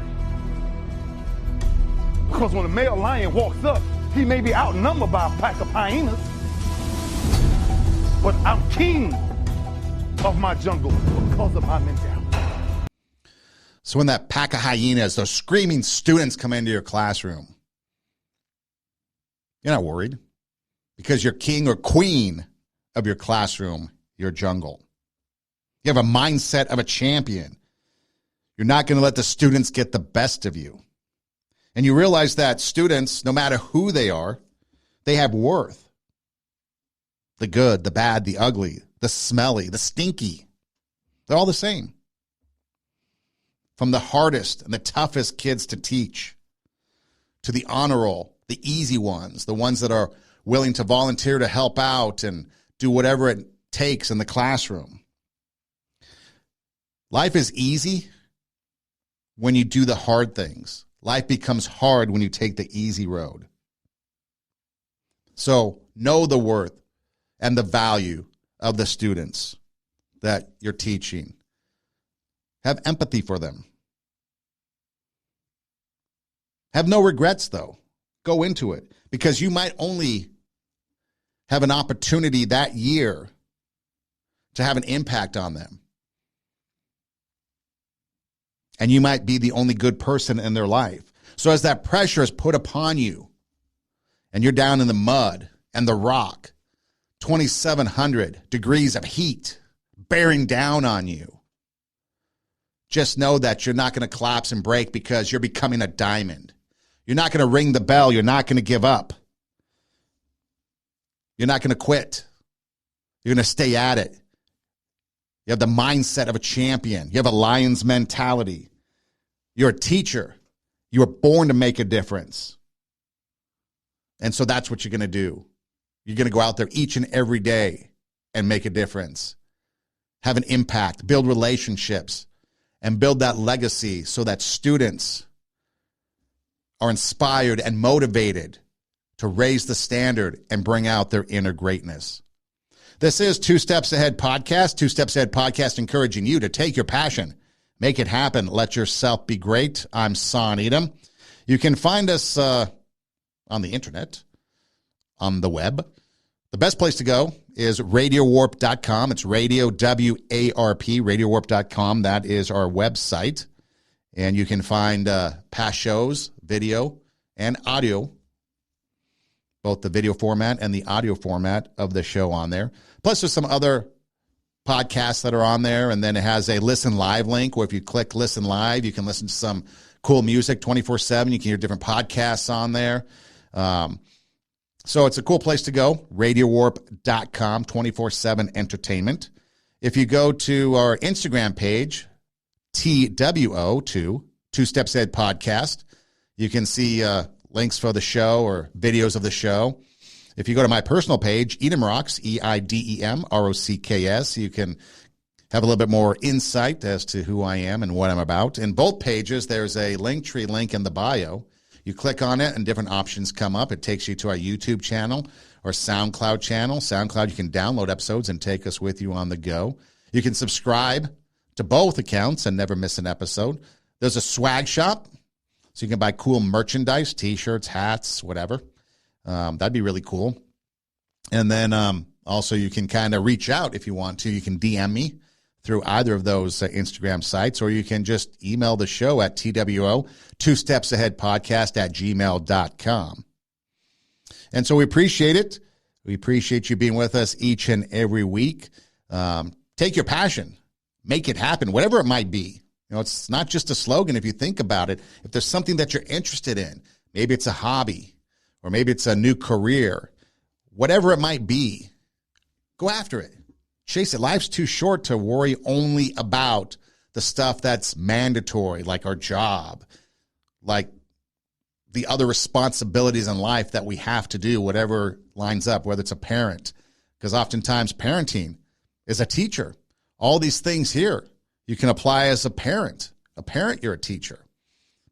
Because when a male lion walks up, he may be outnumbered by a pack of hyenas, but I'm king of my jungle because of my mentality. So when that pack of hyenas, those screaming students come into your classroom, you're not worried because you're king or queen of your classroom, your jungle. You have a mindset of a champion. You're not going to let the students get the best of you. And you realize that students, no matter who they are, they have worth. The good, the bad, the ugly, the smelly, the stinky. They're all the same. From the hardest and the toughest kids to teach to the honor roll, the easy ones, the ones that are willing to volunteer to help out and do whatever it takes in the classroom. Life is easy when you do the hard things. Life becomes hard when you take the easy road. So know the worth and the value of the students that you're teaching. Have empathy for them. Have no regrets, though. Go into it because you might only have an opportunity that year to have an impact on them. And you might be the only good person in their life. So as that pressure is put upon you and you're down in the mud and the rock, 2,700 degrees of heat bearing down on you, just know that you're not going to collapse and break because you're becoming a diamond. You're not going to ring the bell. You're not going to give up. You're not going to quit. You're going to stay at it. You have the mindset of a champion. You have a lion's mentality. You're a teacher. You were born to make a difference. And so that's what you're going to do. You're going to go out there each and every day and make a difference, have an impact, build relationships, and build that legacy so that students are inspired and motivated to raise the standard and bring out their inner greatness. This is Two Steps Ahead Podcast. Two Steps Ahead Podcast encouraging you to take your passion, make it happen, let yourself be great. I'm Son Edom. You can find us on the internet, on the web. The best place to go is radiowarp.com. It's radio, W-A-R-P, radiowarp.com. That is our website. And you can find past shows, video, and audio, both the video format and the audio format of the show on there. Plus, there's some other podcasts that are on there, and then it has a Listen Live link where if you click Listen Live, you can listen to some cool music 24/7. You can hear different podcasts on there. So it's a cool place to go, radiowarp.com, 24/7 entertainment. If you go to our Instagram page, TWO2, Two Steps Ahead Podcast, you can see links for the show or videos of the show. If you go to my personal page, Edom Rocks, EIDEM-ROCKS, you can have a little bit more insight as to who I am and what I'm about. In both pages, there's a Linktree link in the bio. You click on it and different options come up. It takes you to our YouTube channel or SoundCloud channel. SoundCloud, you can download episodes and take us with you on the go. You can subscribe to both accounts and never miss an episode. There's a swag shop, so you can buy cool merchandise, T-shirts, hats, whatever. That'd be really cool. And then also you can kind of reach out if you want to. You can DM me through either of those Instagram sites, or you can just email the show at TWO, Two Steps Ahead Podcast at gmail.com. And so we appreciate it. We appreciate you being with us each and every week. Take your passion, make it happen, whatever it might be. You know, it's not just a slogan. If you think about it, if there's something that you're interested in, maybe it's a hobby, or maybe it's a new career, whatever it might be, go after it. Chase it. Life's too short to worry only about the stuff that's mandatory, like our job, like the other responsibilities in life that we have to do, whatever lines up, whether it's a parent, because oftentimes parenting is a teacher. All these things here you can apply as a parent. A parent, you're a teacher.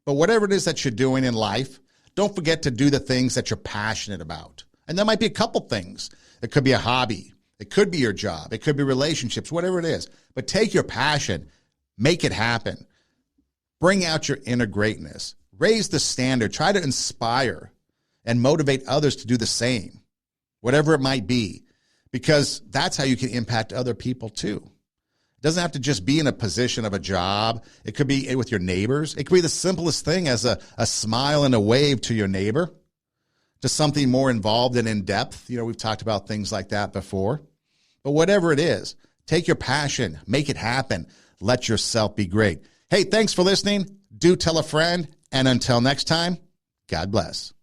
But whatever it is that you're doing in life, don't forget to do the things that you're passionate about. And that might be a couple things. It could be a hobby. It could be your job. It could be relationships, whatever it is. But take your passion, make it happen. Bring out your inner greatness. Raise the standard. Try to inspire and motivate others to do the same, whatever it might be, because that's how you can impact other people too. It doesn't have to just be in a position of a job. It could be with your neighbors. It could be the simplest thing as a smile and a wave to your neighbor, to something more involved and in depth. You know, we've talked about things like that before. But whatever it is, take your passion, make it happen. Let yourself be great. Hey, thanks for listening. Do tell a friend. And until next time, God bless.